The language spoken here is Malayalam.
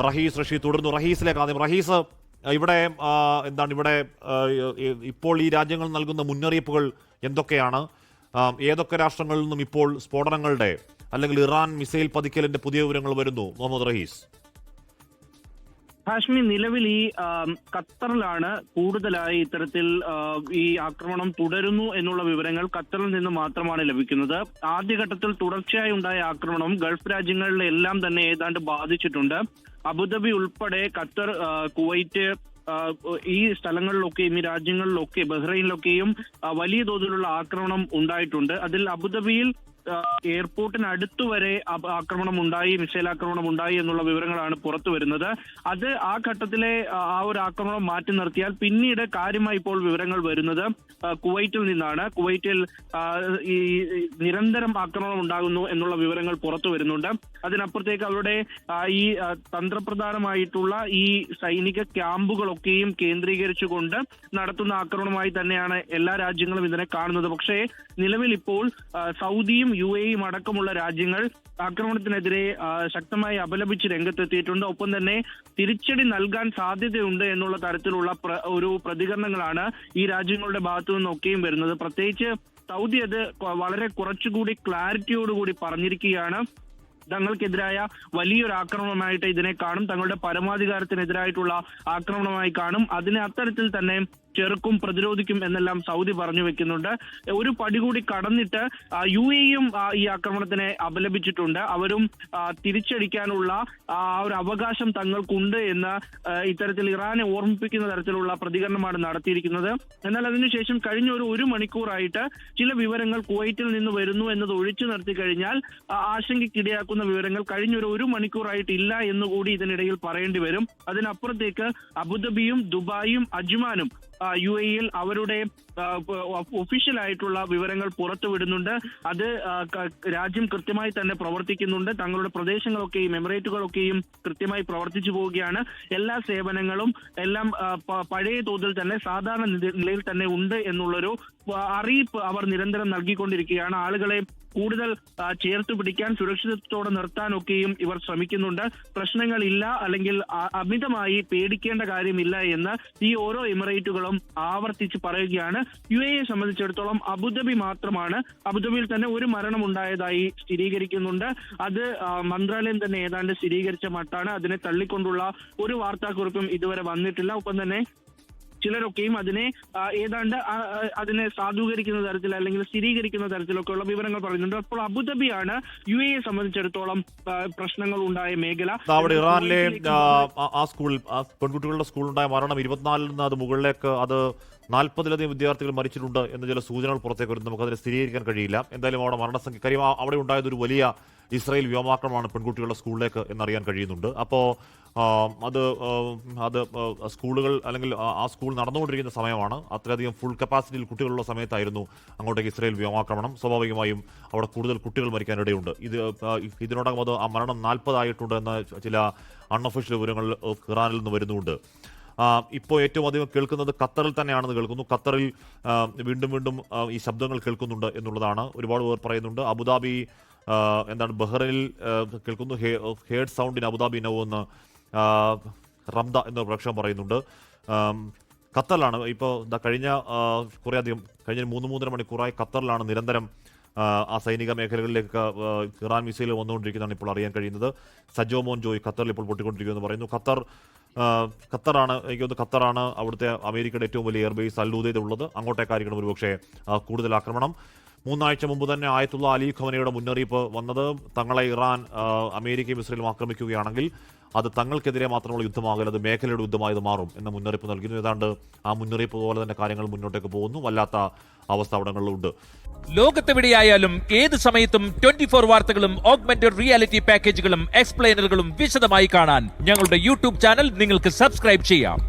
റഹീസ് റഷീദ് തുടരുന്നു. റഹീസിലേക്ക് ആദ്യം. റഹീസ്, ഇവിടെ ഇപ്പോൾ ഈ രാജ്യങ്ങൾ നൽകുന്ന മുന്നറിയിപ്പുകൾ എന്തൊക്കെയാണ്? ഏതൊക്കെ രാഷ്ട്രങ്ങളിൽ നിന്നും ഇപ്പോൾ സ്ഫോടനങ്ങളുടെ അല്ലെങ്കിൽ ഇറാൻ മിസൈൽ പതിക്കലിന്റെ പുതിയ വിവരങ്ങൾ വരുന്നു? മുഹമ്മദ് റഹീസ്. ഹാഷ്മി, നിലവിൽ ഈ ഖത്തറിലാണ് കൂടുതലായി ഇത്തരത്തിൽ ഈ ആക്രമണം തുടരുന്നു എന്നുള്ള വിവരങ്ങൾ ഖത്തറിൽ നിന്ന് മാത്രമാണ് ലഭിക്കുന്നത്. ആദ്യഘട്ടത്തിൽ തുടർച്ചയായി ഉണ്ടായ ആക്രമണം ഗൾഫ് രാജ്യങ്ങളിലെല്ലാം തന്നെ ഏതാണ്ട് ബാധിച്ചിട്ടുണ്ട്. അബുദാബി ഉൾപ്പെടെ ഖത്തർ, കുവൈറ്റ്, ഈ സ്ഥലങ്ങളിലൊക്കെയും ഈ രാജ്യങ്ങളിലൊക്കെ ബഹ്റൈനിലൊക്കെയും വലിയ തോതിലുള്ള ആക്രമണം ഉണ്ടായിട്ടുണ്ട്. അതിൽ അബുദാബിയിൽ എയർപോർട്ടിന് അടുത്തുവരെ ആക്രമണം ഉണ്ടായി, മിസൈൽ ആക്രമണം ഉണ്ടായി എന്നുള്ള വിവരങ്ങളാണ് പുറത്തു വരുന്നത്. അത് ആ ഘട്ടത്തിലെ ആ ഒരു ആക്രമണം മാറ്റി നിർത്തിയാൽ പിന്നീട് കാര്യമായി ഇപ്പോൾ വിവരങ്ങൾ വരുന്നത് കുവൈറ്റിൽ നിന്നാണ്. കുവൈറ്റിൽ ഈ നിരന്തരം ആക്രമണം ഉണ്ടാകുന്നു എന്നുള്ള വിവരങ്ങൾ പുറത്തു വരുന്നുണ്ട്. അതിനപ്പുറത്തേക്ക് അവരുടെ ഈ തന്ത്രപ്രധാനമായിട്ടുള്ള ഈ സൈനിക ക്യാമ്പുകളൊക്കെയും കേന്ദ്രീകരിച്ചുകൊണ്ട് നടത്തുന്ന ആക്രമണമായി തന്നെയാണ് എല്ലാ രാജ്യങ്ങളും ഇതിനെ കാണുന്നത്. പക്ഷേ നിലവിൽ ഇപ്പോൾ സൗദിയും UAE അടക്കമുള്ള രാജ്യങ്ങൾ ആക്രമണത്തിനെതിരെ ശക്തമായി അപലപിച്ച് രംഗത്തെത്തിയിട്ടുണ്ട്. ഒപ്പം തന്നെ തിരിച്ചടി നൽകാൻ സാധ്യതയുണ്ട് എന്നുള്ള തരത്തിലുള്ള ഒരു പ്രതികരണങ്ങളാണ് ഈ രാജ്യങ്ങളുടെ ഭാഗത്തു നിന്നൊക്കെയും വരുന്നത്. പ്രത്യേകിച്ച് സൗദി അത് വളരെ കുറച്ചുകൂടി ക്ലാരിറ്റിയോടുകൂടി പറഞ്ഞിരിക്കുകയാണ്. തങ്ങൾക്കെതിരായ വലിയൊരു ആക്രമണമായിട്ട് ഇതിനെ കാണും, തങ്ങളുടെ പരമാധികാരത്തിനെതിരായിട്ടുള്ള ആക്രമണമായി കാണും. അതിനെ അത്തരത്തിൽ തന്നെ ചെറുക്കും പ്രതിരോധിക്കും എന്നെല്ലാം സൗദി പറഞ്ഞു വെക്കുന്നുണ്ട്. ഒരു പടി കൂടി കടന്നിട്ട് UAEയും ഈ ആക്രമണത്തിനെ അപലപിച്ചിട്ടുണ്ട്. അവരും തിരിച്ചടിക്കാനുള്ള ആ ഒരു അവകാശം തങ്ങൾക്കുണ്ട് എന്ന് ഇത്തരത്തിൽ ഇറാനെ ഓർമ്മിപ്പിക്കുന്ന തരത്തിലുള്ള പ്രതികരണമാണ് നടത്തിയിരിക്കുന്നത്. എന്നാൽ അതിനുശേഷം കഴിഞ്ഞ ഒരു മണിക്കൂറായിട്ട് ചില വിവരങ്ങൾ കുവൈറ്റിൽ നിന്ന് വരുന്നു എന്നത് ഒഴിച്ചു നിർത്തി കഴിഞ്ഞാൽ ആശങ്കയ്ക്കിടയാക്കുന്ന വിവരങ്ങൾ കഴിഞ്ഞ ഒരു മണിക്കൂറായിട്ടില്ല എന്നുകൂടി ഇതിനിടയിൽ പറയേണ്ടി വരും. അതിനപ്പുറത്തേക്ക് അബുദാബിയും ദുബായും അജ്മാനും UAEയിൽ അവരുടെ ഒഫീഷ്യൽ ആയിട്ടുള്ള വിവരങ്ങൾ പുറത്തുവിടുന്നുണ്ട്. അത് രാജ്യം കൃത്യമായി തന്നെ പ്രവർത്തിക്കുന്നുണ്ട്. തങ്ങളുടെ പ്രദേശങ്ങളൊക്കെയും എമിറേറ്റുകളൊക്കെയും കൃത്യമായി പ്രവർത്തിച്ചു പോവുകയാണ്. എല്ലാ സേവനങ്ങളും എല്ലാം പഴയ തോതിൽ തന്നെ സാധാരണ നിലയിൽ തന്നെ ഉണ്ട് എന്നുള്ളൊരു അറിയിപ്പ് അവർ നിരന്തരം നൽകിക്കൊണ്ടിരിക്കുകയാണ്. ആളുകളെ കൂടുതൽ ചേർത്ത് പിടിക്കാൻ, സുരക്ഷിതത്വത്തോടെ നിർത്താനൊക്കെയും ഇവർ ശ്രമിക്കുന്നുണ്ട്. പ്രശ്നങ്ങളില്ല, അല്ലെങ്കിൽ അമിതമായി പേടിക്കേണ്ട കാര്യമില്ല എന്ന് ഈ ഓരോ എമിറേറ്റുകളും ആവർത്തിച്ച് പറയുകയാണ്. UAE സംബന്ധിച്ചിടത്തോളം അബുദാബി മാത്രമാണ്. അബുദാബിയിൽ തന്നെ ഒരു മരണം ഉണ്ടായതായി സ്ഥിരീകരിക്കുന്നുണ്ട്. അത് മന്ത്രാലയം തന്നെ ഏതാണ്ട് സ്ഥിരീകരിച്ച മട്ടാണ്. അതിനെ തള്ളിക്കൊണ്ടുള്ള ഒരു വാർത്താക്കുറിപ്പും ഇതുവരെ വന്നിട്ടില്ല. ഒപ്പം തന്നെ ചിലരൊക്കെയും ഏതാണ്ട് അതിനെ സാധൂകരിക്കുന്ന തരത്തിൽ അല്ലെങ്കിൽ സ്ഥിരീകരിക്കുന്ന തരത്തിലൊക്കെയുള്ള വിവരങ്ങൾ പറയുന്നുണ്ട്. അപ്പോൾ അബുദാബിയാണ് UAE സംബന്ധിച്ചിടത്തോളം പ്രശ്നങ്ങൾ ഉണ്ടായ മേഖല. അവിടെ ഇറാനിലെ ആ സ്കൂളിൽ പെൺകുട്ടികളുടെ സ്കൂളുണ്ടായ മരണം 24 നിന്ന് അത് മുകളിലേക്ക്, അത് 40-ലധികം വിദ്യാർത്ഥികൾ മരിച്ചിട്ടുണ്ട് എന്ന് ചില സൂചനകൾ പുറത്തേക്ക് വരുന്നു. നമുക്കതിനെ സ്ഥിരീകരിക്കാൻ കഴിയില്ല. എന്തായാലും അവിടെ മരണസംഖ്യ, കാര്യം അവിടെ ഉണ്ടായതൊരു വലിയ ഇസ്രായേൽ വ്യോമാക്രമണമാണ് പെൺകുട്ടികളുടെ സ്കൂളിലേക്ക് എന്നറിയാൻ കഴിയുന്നുണ്ട്. അപ്പോൾ അത് സ്കൂളുകൾ അല്ലെങ്കിൽ ആ സ്കൂൾ നടന്നുകൊണ്ടിരിക്കുന്ന സമയമാണ്. അത്രയധികം ഫുൾ കപ്പാസിറ്റിയിൽ കുട്ടികളുള്ള സമയത്തായിരുന്നു അങ്ങോട്ടേക്ക് ഇസ്രായേൽ വ്യോമാക്രമണം. സ്വാഭാവികമായും അവിടെ കൂടുതൽ കുട്ടികൾ മരിക്കാനിടയുണ്ട്. ഇതിനോടകം അത് ആ മരണം 40 ആയിട്ടുണ്ട് എന്ന ചില അൺഒഫീഷ്യൽ വിവരങ്ങൾ ഇറാനിൽ നിന്ന് വരുന്നുണ്ട്. ഇപ്പോൾ ഏറ്റവും അധികം കേൾക്കുന്നത് ഖത്തറിൽ തന്നെയാണെന്ന് കേൾക്കുന്നു. ഖത്തറിൽ വീണ്ടും ഈ ശബ്ദങ്ങൾ കേൾക്കുന്നുണ്ട് എന്നുള്ളതാണ് ഒരുപാട് പേർ പറയുന്നുണ്ട്. അബുദാബി ബഹ്റൈനിൽ കേൾക്കുന്നു. Herd sound in Abu Dhabi now എന്ന് റംദ എന്ന പ്രേക്ഷകൻ പറയുന്നുണ്ട്. ഖത്തറിലാണ് ഇപ്പോൾ കഴിഞ്ഞ 3-3.5 മണിക്കൂറായി ഖത്തറിലാണ് നിരന്തരം ആ സൈനിക മേഖലകളിലേക്ക് ഇറാൻ മിസൈൽ വന്നുകൊണ്ടിരിക്കുന്നതാണ് ഇപ്പോൾ അറിയാൻ കഴിയുന്നത്. സജോ മോൻ ജോയ് ഖത്തറിൽ ഇപ്പോൾ പൊട്ടിക്കൊണ്ടിരിക്കുമെന്ന് പറയുന്നു. ഖത്തറാണ് അവിടുത്തെ അമേരിക്കയുടെ ഏറ്റവും വലിയ എയർബേസ് അൽ ഉദൈദ ഉള്ളത്. അങ്ങോട്ടേക്കായിരിക്കണം ഒരുപക്ഷെ കൂടുതൽ ആക്രമണം. 3 ആഴ്ച മുമ്പ് തന്നെ ആയത്തുള്ള അലി ഖമനയുടെ മുന്നറിയിപ്പ് വന്നത്, തങ്ങളെ ഇറാൻ അമേരിക്കയും ഇസ്രയേലും ആക്രമിക്കുകയാണെങ്കിൽ അത് തങ്ങൾക്കെതിരെ മാത്രമുള്ള യുദ്ധമാകൽ, അത് മേഖലയുടെ യുദ്ധമായത് മാറും എന്ന മുന്നറിയിപ്പ് നൽകുന്നു. ഏതാണ്ട് ആ മുന്നറിയിപ്പ് പോലെ തന്നെ കാര്യങ്ങൾ മുന്നോട്ടേക്ക് പോകുന്നു. വല്ലാത്ത അവസ്ഥ അവിടങ്ങളിലുണ്ട്. ലോകത്തെവിടെയായാലും ഏത് സമയത്തും 24 വാർത്തകളും ഓഗ്മെന്റഡ് റിയാലിറ്റി പാക്കേജുകളും എക്സ്പ്ലെയിനറുകളും വിശദമായി കാണാൻ ഞങ്ങളുടെ YouTube ചാനൽ നിങ്ങൾക്ക് സബ്സ്ക്രൈബ് ചെയ്യാം.